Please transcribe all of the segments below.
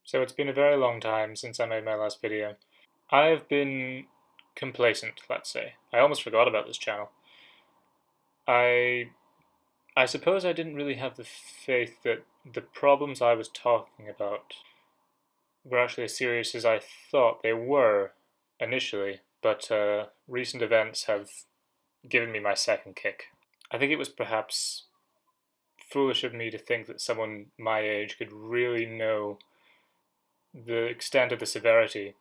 So it's been a very long time since I made my last video. I've been complacent, let's say. I almost forgot about this channel. I suppose I didn't really have the faith that the problems I was talking about were actually as serious as I thought they were initially, but recent events have given me my second kick. I think it was perhaps foolish of me to think that someone my age could really know the extent of the severity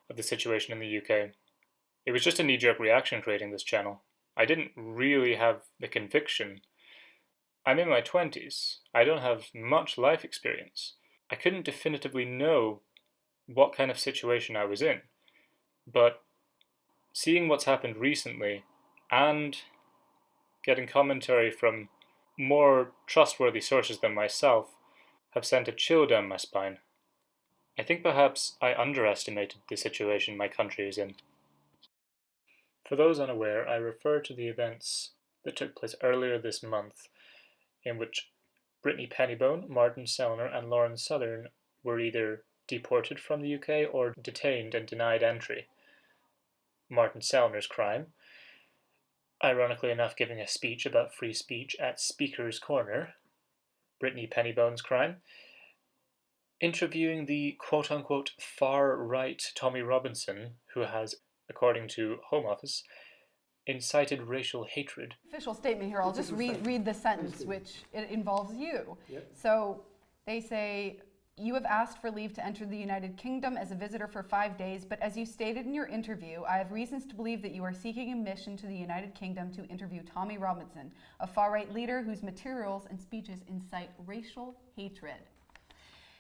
of the situation in the UK. It was just a knee-jerk reaction creating this channel. I didn't really have the conviction. I'm in my 20s. I don't have much life experience. I couldn't definitively know what kind of situation I was in. But seeing what's happened recently and getting commentary from more trustworthy sources than myself have sent a chill down my spine. I think perhaps I underestimated the situation my country is in. For those unaware, I refer to the events that took place earlier this month, in which Brittany Pennybone, Martin Sellner, and Lauren Southern were either deported from the UK or detained and denied entry. Martin Sellner's crime, ironically enough giving a speech about free speech at Speaker's Corner. Brittany Pennybone's crime, interviewing the quote-unquote far-right Tommy Robinson, who has, according to Home Office, incited racial hatred. Official statement here, I'll just read the sentence, which it involves you. Yep. So they say, you have asked for leave to enter the United Kingdom as a visitor for 5 days, but as you stated in your interview, I have reasons to believe that you are seeking admission to the United Kingdom to interview Tommy Robinson, a far-right leader whose materials and speeches incite racial hatred.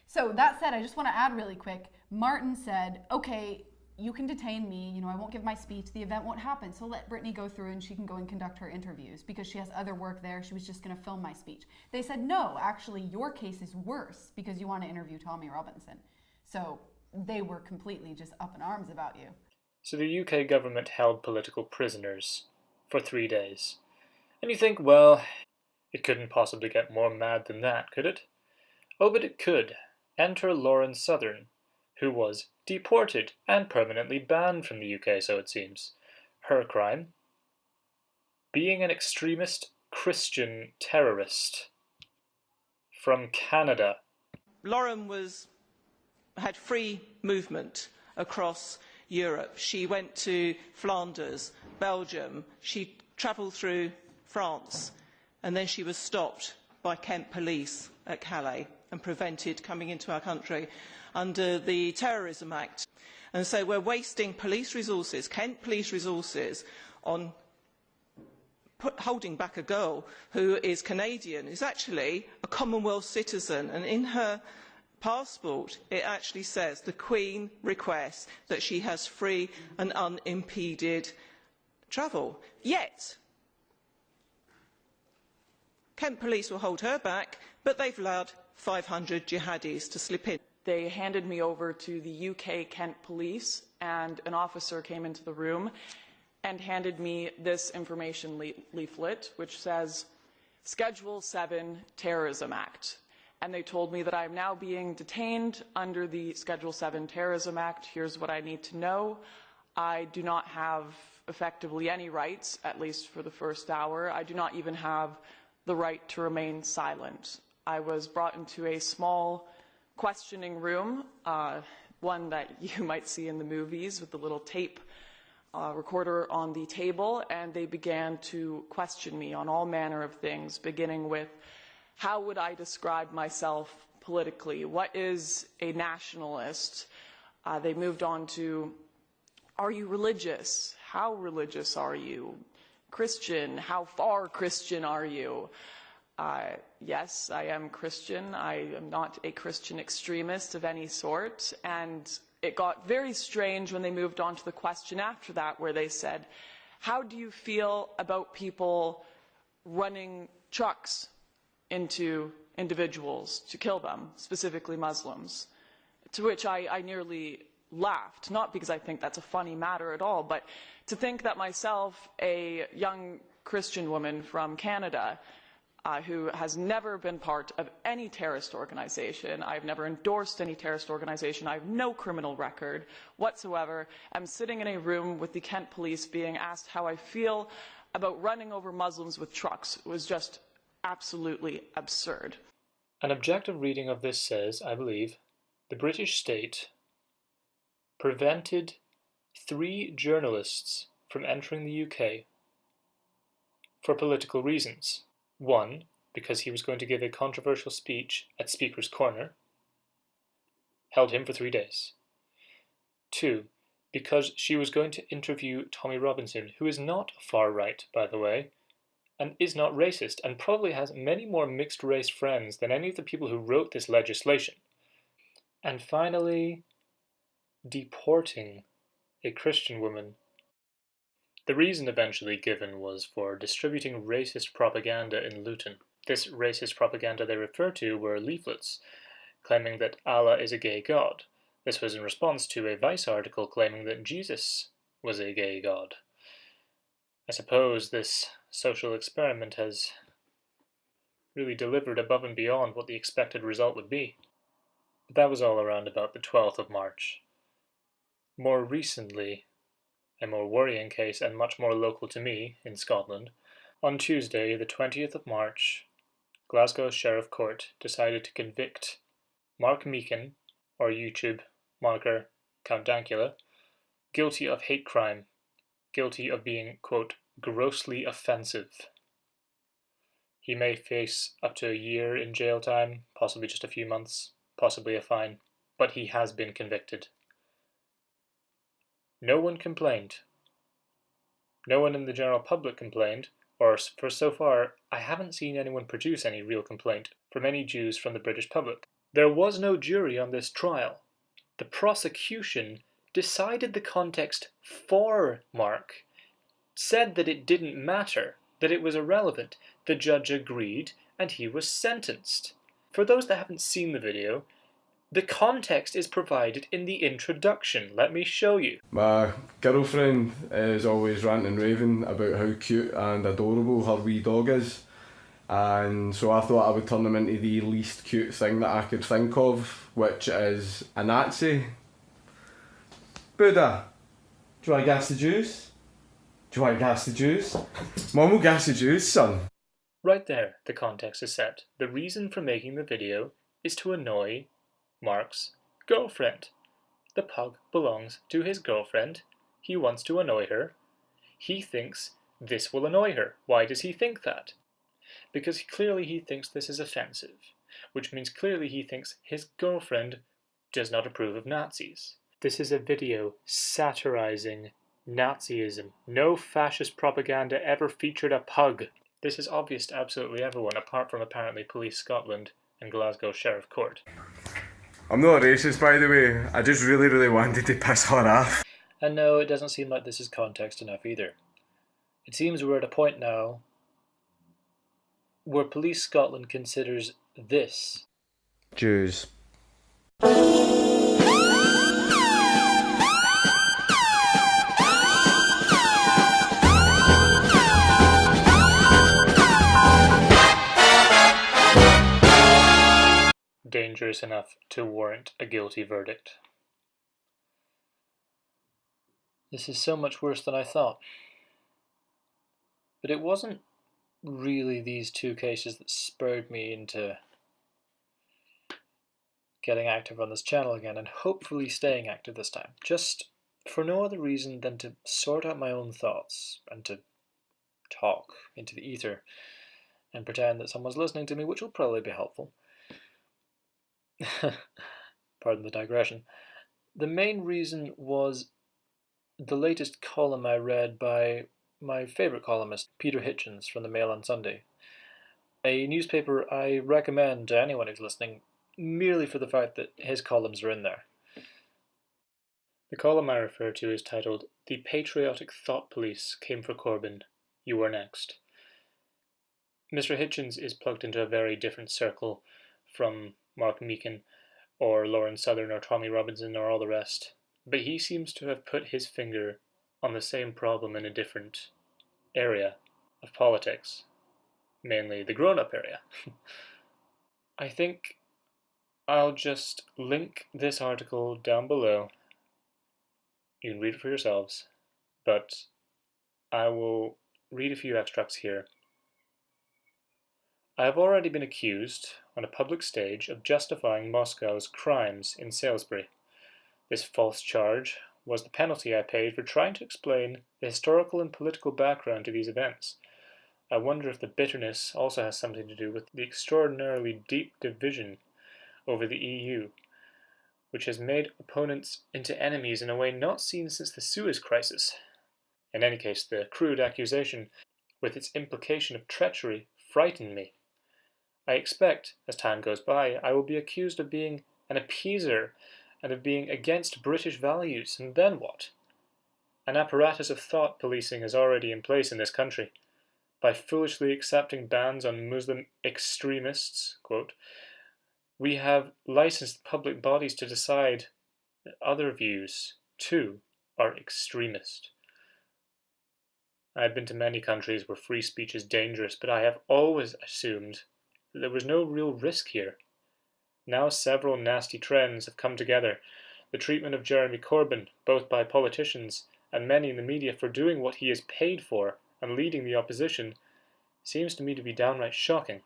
So that said, I just want to add really quick, Martin said, okay, you can detain me, I won't give my speech, the event won't happen, so let Brittany go through and she can go and conduct her interviews because she has other work there, she was just going to film my speech. They said, no, actually your case is worse because you want to interview Tommy Robinson. So they were completely just up in arms about you. So the UK government held political prisoners for 3 days. And you think, well, it couldn't possibly get more mad than that, could it? Oh, but it could. Enter Lauren Southern, who was deported and permanently banned from the UK, so it seems. Her crime? Being an extremist Christian terrorist from Canada. Lauren had free movement across Europe. She went to Flanders, Belgium, she travelled through France, and then she was stopped by Kent police at Calais and prevented coming into our country under the Terrorism Act. And so we're wasting police resources, Kent police resources, on holding back a girl who is Canadian, who's actually a Commonwealth citizen, and in her passport it actually says the Queen requests that she has free and unimpeded travel. Yet Kent police will hold her back, but they've allowed 500 jihadis to slip in. They handed me over to the UK Kent police, and an officer came into the room and handed me this information leaflet, which says, Schedule 7 Terrorism Act. And they told me that I'm now being detained under the Schedule 7 Terrorism Act. Here's what I need to know. I do not have effectively any rights, at least for the first hour. I do not even have the right to remain silent. I was brought into a small questioning room, one that you might see in the movies with the little tape recorder on the table, and they began to question me on all manner of things, beginning with, how would I describe myself politically? What is a nationalist? They moved on to, are you religious? How religious are you? Christian? How far Christian are you? Yes, I am Christian. I am not a Christian extremist of any sort. And it got very strange when they moved on to the question after that, where they said, how do you feel about people running trucks into individuals to kill them, specifically Muslims? To which I nearly laughed, not because I think that's a funny matter at all, but to think that myself, a young Christian woman from Canada, who has never been part of any terrorist organization. I've never endorsed any terrorist organization. I have no criminal record whatsoever. I'm sitting in a room with the Kent police being asked how I feel about running over Muslims with trucks. It was just absolutely absurd. An objective reading of this says, I believe, the British state prevented 3 journalists from entering the UK for political reasons. 1, because he was going to give a controversial speech at Speaker's Corner, held him for 3 days. 2, because she was going to interview Tommy Robinson, who is not far right, by the way, and is not racist, and probably has many more mixed race friends than any of the people who wrote this legislation. And finally, deporting a Christian woman. The reason eventually given was for distributing racist propaganda in Luton. This racist propaganda they refer to were leaflets claiming that Allah is a gay god. This was in response to a Vice article claiming that Jesus was a gay god. I suppose this social experiment has really delivered above and beyond what the expected result would be. But that was all around about the 12th of March. More recently, a more worrying case and much more local to me in Scotland, on Tuesday, the 20th of March, Glasgow Sheriff Court decided to convict Mark Meekin, or YouTube moniker Count Dankula, guilty of hate crime, guilty of being, quote, grossly offensive. He may face up to a year in jail time, possibly just a few months, possibly a fine, but he has been convicted. No one complained. No one in the general public complained, or for so far, I haven't seen anyone produce any real complaint from any Jews from the British public. There was no jury on this trial. The prosecution decided the context for Mark, said that it didn't matter, that it was irrelevant. The judge agreed, and he was sentenced. For those that haven't seen the video, the context is provided in the introduction. Let me show you. My girlfriend is always ranting and raving about how cute and adorable her wee dog is. And so I thought I would turn him into the least cute thing that I could think of, which is a Nazi. Buddha, do you want to gas the juice? Do you want to gas the juice? Mum will gas the juice, son. Right there, the context is set. The reason for making the video is to annoy Mark's girlfriend. The pug belongs to his girlfriend. He wants to annoy her. He thinks this will annoy her. Why does he think that? Because clearly he thinks this is offensive, which means clearly he thinks his girlfriend does not approve of Nazis. This is a video satirizing Nazism. No fascist propaganda ever featured a pug. This is obvious to absolutely everyone, apart from apparently Police Scotland and Glasgow Sheriff Court. I'm not racist, by the way. I just really wanted to piss her off. And no, it doesn't seem like this is context enough either. It seems we're at a point now where Police Scotland considers this Jews. dangerous enough to warrant a guilty verdict. This is so much worse than I thought. But it wasn't really these 2 cases that spurred me into getting active on this channel again, and hopefully staying active this time. Just for no other reason than to sort out my own thoughts, and to talk into the ether, and pretend that someone's listening to me, which will probably be helpful. Pardon the digression. The main reason was the latest column I read by my favourite columnist, Peter Hitchens from the Mail on Sunday. A newspaper I recommend to anyone who's listening, merely for the fact that his columns are in there. The column I refer to is titled, "The Patriotic Thought Police Came for Corbyn. You Are Next." Mr. Hitchens is plugged into a very different circle from Mark Meekin, or Lauren Southern, or Tommy Robinson, or all the rest, but he seems to have put his finger on the same problem in a different area of politics. mainly the grown-up area. I think I'll just link this article down below. You can read it for yourselves, but I will read a few extracts here. I have already been accused, on a public stage, of justifying Moscow's crimes in Salisbury. This false charge was the penalty I paid for trying to explain the historical and political background to these events. I wonder if the bitterness also has something to do with the extraordinarily deep division over the EU, which has made opponents into enemies in a way not seen since the Suez Crisis. In any case, the crude accusation, with its implication of treachery, frightened me. I expect, as time goes by, I will be accused of being an appeaser and of being against British values, and then what? An apparatus of thought policing is already in place in this country. By foolishly accepting bans on Muslim extremists, quote, we have licensed public bodies to decide that other views, too, are extremist. I have been to many countries where free speech is dangerous, but I have always assumed that there was no real risk here. Now several nasty trends have come together. The treatment of Jeremy Corbyn, both by politicians and many in the media, for doing what he is paid for and leading the opposition, seems to me to be downright shocking.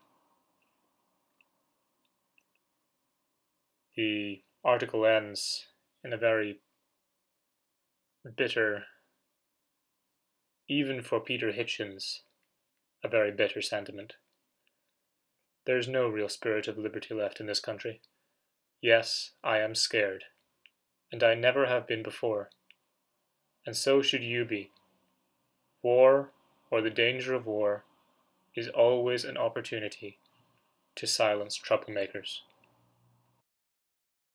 The article ends in a very bitter, even for Peter Hitchens, a very bitter sentiment. There is no real spirit of liberty left in this country. Yes, I am scared, and I never have been before, and so should you be. War, or the danger of war, is always an opportunity to silence troublemakers.